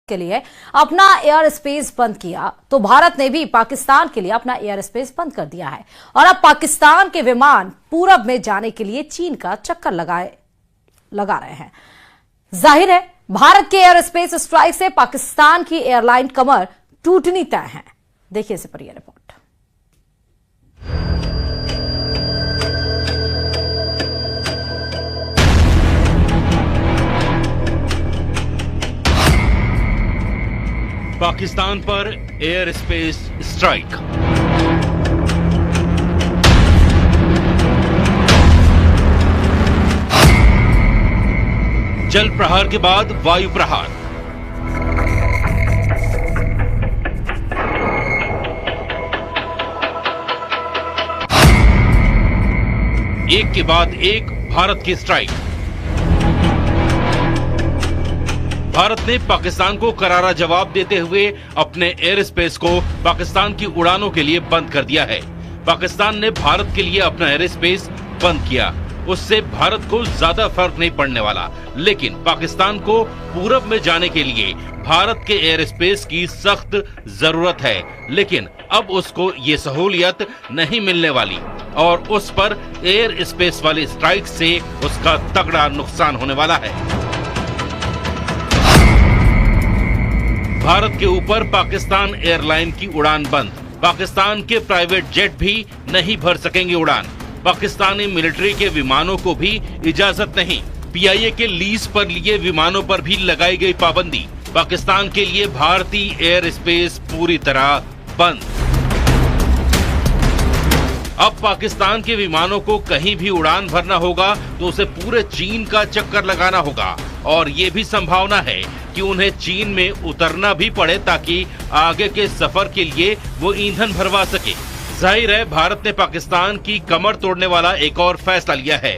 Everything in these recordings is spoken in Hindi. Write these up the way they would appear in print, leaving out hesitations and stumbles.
के लिए अपना एयर स्पेस बंद किया तो भारत ने भी पाकिस्तान के लिए अपना एयर स्पेस बंद कर दिया है और अब पाकिस्तान के विमान पूरब में जाने के लिए चीन का चक्कर लगा रहे हैं। जाहिर है भारत के एयर स्पेस स्ट्राइक से पाकिस्तान की एयरलाइन कमर टूटनी तय है। देखिए इस पर यह रिपोर्ट। पाकिस्तान पर एयर स्पेस स्ट्राइक। जल प्रहार के बाद वायु प्रहार। एक के बाद एक भारत की स्ट्राइक। भारत ने पाकिस्तान को करारा जवाब देते हुए अपने एयर स्पेस को पाकिस्तान की उड़ानों के लिए बंद कर दिया है। पाकिस्तान ने भारत के लिए अपना एयर स्पेस बंद किया, उससे भारत को ज्यादा फर्क नहीं पड़ने वाला, लेकिन पाकिस्तान को पूरब में जाने के लिए भारत के एयर स्पेस की सख्त जरूरत है। लेकिन अब उसको ये सहूलियत नहीं मिलने वाली और उस पर एयर स्पेस वाली स्ट्राइक से उसका तगड़ा नुकसान होने वाला है। भारत के ऊपर पाकिस्तान एयरलाइन की उड़ान बंद। पाकिस्तान के प्राइवेट जेट भी नहीं भर सकेंगे उड़ान। पाकिस्तानी मिलिट्री के विमानों को भी इजाजत नहीं। पीआईए के लीज पर लिए विमानों पर भी लगाई गई पाबंदी। पाकिस्तान के लिए भारतीय एयर स्पेस पूरी तरह बंद। अब पाकिस्तान के विमानों को कहीं भी उड़ान भरना होगा तो उसे पूरे चीन का चक्कर लगाना होगा और ये भी संभावना है कि उन्हें चीन में उतरना भी पड़े ताकि आगे के सफर के लिए वो ईंधन भरवा सके। जाहिर है भारत ने पाकिस्तान की कमर तोड़ने वाला एक और फैसला लिया है।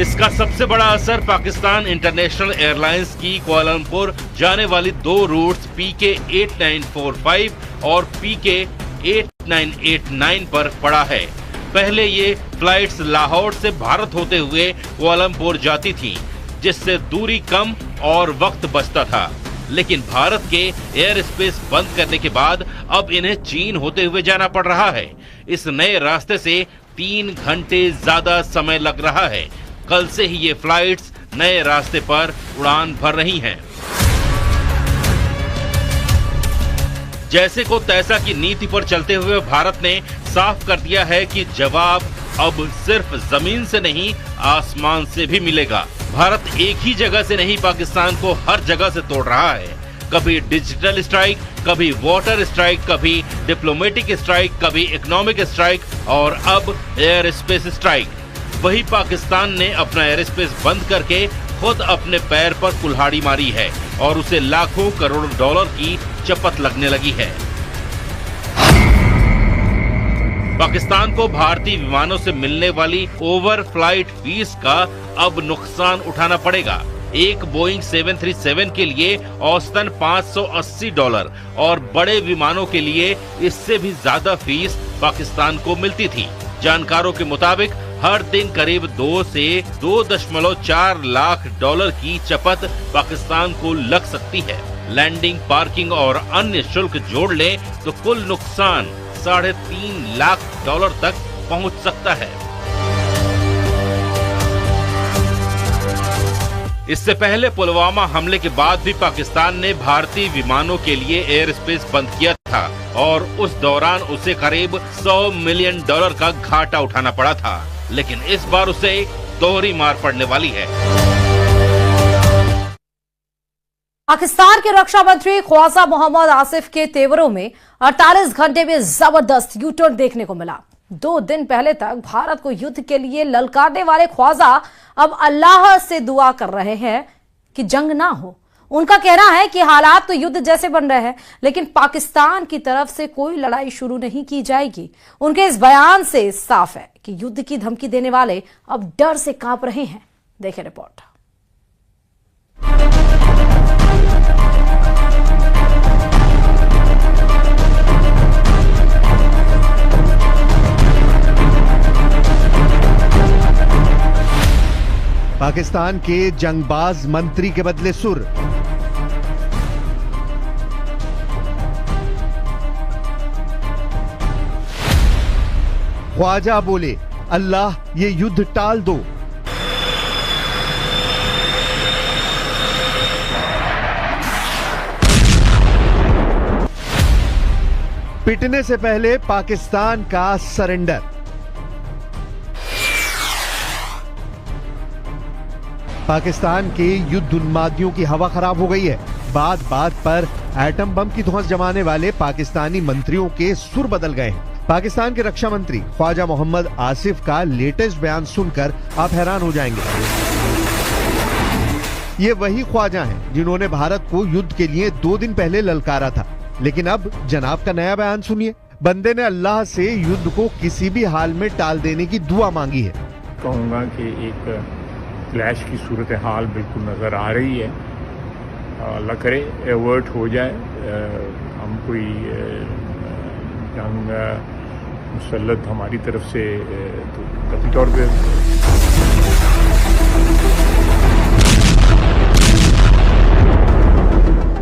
इसका सबसे बड़ा असर पाकिस्तान इंटरनेशनल एयरलाइंस की कुआलालंपुर जाने वाली दो रूट्स PK 8945 और PK 8989 पर पड़ा है। पहले ये फ्लाइट्स लाहौर से भारत होते हुए कुआलालंपुर जाती थी, जिससे दूरी कम और वक्त बचता था। लेकिन भारत के एयर स्पेस बंद करने के बाद अब इन्हें चीन होते हुए जाना पड़ रहा है। इस नए रास्ते से 3 घंटे ज्यादा समय लग रहा है। कल से ही ये फ्लाइट्स नए रास्ते पर उड़ान भर रही हैं। जैसे को तैसा की नीति पर चलते हुए भारत ने साफ कर दिया है कि जवाब अब सिर्फ जमीन से नहीं आसमान से भी मिलेगा। भारत एक ही जगह से नहीं पाकिस्तान को हर जगह से तोड़ रहा है। कभी डिजिटल स्ट्राइक, कभी वाटर स्ट्राइक, कभी डिप्लोमेटिक स्ट्राइक, कभी इकोनॉमिक स्ट्राइक और अब एयर स्पेस स्ट्राइक। वही पाकिस्तान ने अपना एयर स्पेस बंद करके खुद अपने पैर पर कुल्हाड़ी मारी है और उसे लाखों करोड़ डॉलर की चपत लगने लगी है। पाकिस्तान को भारतीय विमानों से मिलने वाली ओवर फ्लाइट फीस का अब नुकसान उठाना पड़ेगा। एक बोइंग 737 के लिए औसतन $580 और बड़े विमानों के लिए इससे भी ज्यादा फीस पाकिस्तान को मिलती थी। जानकारों के मुताबिक हर दिन करीब 2 से 2.4 लाख डॉलर की चपत पाकिस्तान को लग सकती है। लैंडिंग, पार्किंग और अन्य शुल्क जोड़ ले तो कुल नुकसान $3.5 लाख तक पहुंच सकता है। इससे पहले पुलवामा हमले के बाद भी पाकिस्तान ने भारतीय विमानों के लिए एयर स्पेस बंद किया था और उस दौरान उसे करीब $100 मिलियन का घाटा उठाना पड़ा था। लेकिन इस बार उसे दोहरी मार पड़ने वाली है। पाकिस्तान के रक्षा मंत्री ख्वाजा मोहम्मद आसिफ के तेवरों में 48 घंटे में जबरदस्त यूटर्न देखने को मिला। 2 दिन पहले तक भारत को युद्ध के लिए ललकारने वाले ख्वाजा अब अल्लाह से दुआ कर रहे हैं कि जंग ना हो। उनका कहना है कि हालात तो युद्ध जैसे बन रहे हैं, लेकिन पाकिस्तान की तरफ से कोई लड़ाई शुरू नहीं की जाएगी। उनके इस बयान से साफ है कि युद्ध की धमकी देने वाले अब डर से कांप रहे हैं। देखें रिपोर्ट। पाकिस्तान के जंगबाज मंत्री के बदले सुर। ख्वाजा बोले, अल्लाह ये युद्ध टाल दो। पिटने से पहले पाकिस्तान का सरेंडर। पाकिस्तान के युद्ध उन्मादियों की हवा खराब हो गई है। बात बात पर एटम बम की धौंस जमाने वाले पाकिस्तानी मंत्रियों के सुर बदल गए हैं। पाकिस्तान के रक्षा मंत्री ख्वाजा मोहम्मद आसिफ का लेटेस्ट बयान सुनकर आप हैरान हो जाएंगे। ये वही ख्वाजा हैं जिन्होंने भारत को युद्ध के लिए 2 दिन पहले ललकारा था, लेकिन अब जनाब का नया बयान सुनिए। बंदे ने अल्लाह से युद्ध को किसी भी हाल में टाल देने की दुआ मांगी है। कहूँगा कि एक क्लैश की सूरत हाल बिल्कुल नज़र आ रही है। अल्लाह करे एवर्ट हो जाए, हम कोई जंग मुसल्लत हमारी तरफ से तो कतई तौर पे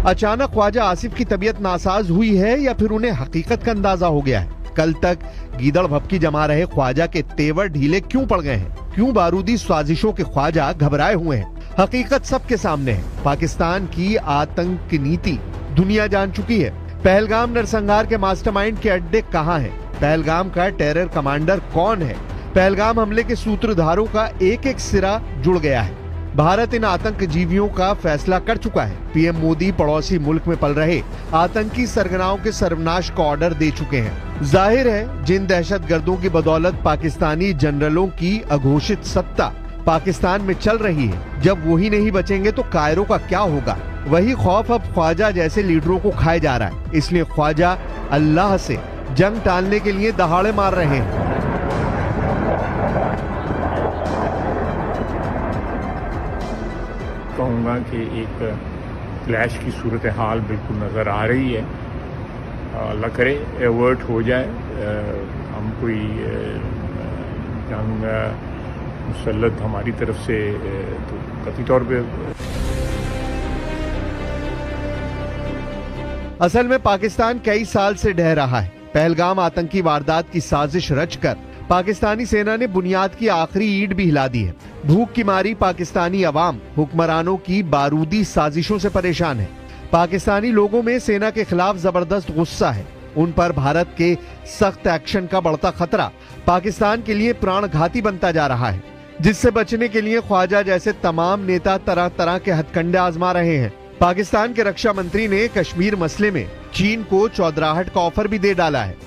अचानक ख्वाजा आसिफ की तबीयत नासाज हुई है या फिर उन्हें हकीकत का अंदाजा हो गया है? कल तक गीदड़ भपकी जमा रहे ख्वाजा के तेवर ढीले क्यों पड़ गए हैं? क्यों बारूदी साजिशों के ख्वाजा घबराए हुए हैं? हकीकत सबके सामने है। पाकिस्तान की आतंक नीति दुनिया जान चुकी है। पहलगाम नरसंहार के मास्टरमाइंड के अड्डे कहां हैं? पहलगाम का टेरर कमांडर कौन है? पहलगाम हमले के सूत्रधारों का एक एक सिरा जुड़ गया है। भारत इन आतंकजीवियों का फैसला कर चुका है। पीएम मोदी पड़ोसी मुल्क में पल रहे आतंकी सरगनाओं के सर्वनाश का ऑर्डर दे चुके हैं। जाहिर है जिन दहशतगर्दों की बदौलत पाकिस्तानी जनरलों की अघोषित सत्ता पाकिस्तान में चल रही है, जब वही नहीं बचेंगे तो कायरों का क्या होगा? वही खौफ अब ख्वाजा जैसे लीडरों को खाए जा रहा है। इसलिए ख्वाजा अल्लाह से जंग टालने के लिए दहाड़े मार रहे हैं। कहूँगा कि एक क्लैश की सूरत हाल बिल्कुल नज़र आ रही है। अल्लाह करे एवर्ट हो जाए, हम कोई जंग मुसल्लत हमारी तरफ से तो कतई तौर पे। असल में पाकिस्तान कई साल से ढह रहा है। पहलगाम आतंकी वारदात की साजिश रचकर पाकिस्तानी सेना ने बुनियाद की आखिरी ईंट भी हिला दी है। भूख की मारी पाकिस्तानी अवाम हुक्मरानों की बारूदी साजिशों से परेशान है। पाकिस्तानी लोगों में सेना के खिलाफ जबरदस्त गुस्सा है। उन पर भारत के सख्त एक्शन का बढ़ता खतरा पाकिस्तान के लिए प्राणघाती बनता जा रहा है, जिससे बचने के लिए ख्वाजा जैसे तमाम नेता तरह तरह के हथकंडे आजमा रहे हैं। पाकिस्तान के रक्षा मंत्री ने कश्मीर मसले में चीन को चौधराहट का ऑफर भी दे डाला है।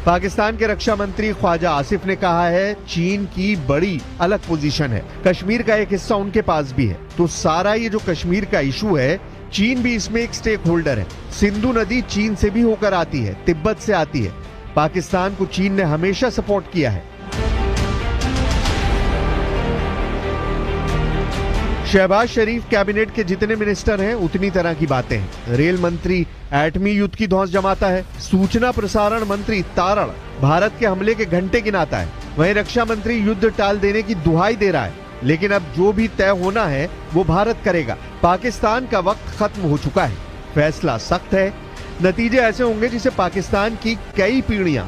पाकिस्तान के रक्षा मंत्री ख्वाजा आसिफ ने कहा है चीन की बड़ी अलग पोजीशन है, कश्मीर का एक हिस्सा उनके पास भी है, तो सारा ये जो कश्मीर का इशू है चीन भी इसमें एक स्टेक होल्डर है। सिंधु नदी चीन से भी होकर आती है, तिब्बत से आती है। पाकिस्तान को चीन ने हमेशा सपोर्ट किया है। शहबाज शरीफ कैबिनेट के जितने मिनिस्टर हैं उतनी तरह की बातें हैं। रेल मंत्री एटमी युद्ध की धौंस जमाता है। सूचना प्रसारण मंत्री तारण भारत के हमले के घंटे गिनाता है। वहीं रक्षा मंत्री युद्ध टाल देने की दुहाई दे रहा है, लेकिन अब जो भी तय होना है वो भारत करेगा। पाकिस्तान का वक्त खत्म हो चुका है। फैसला सख्त है, नतीजे ऐसे होंगे जिसे पाकिस्तान की कई पीढ़ियां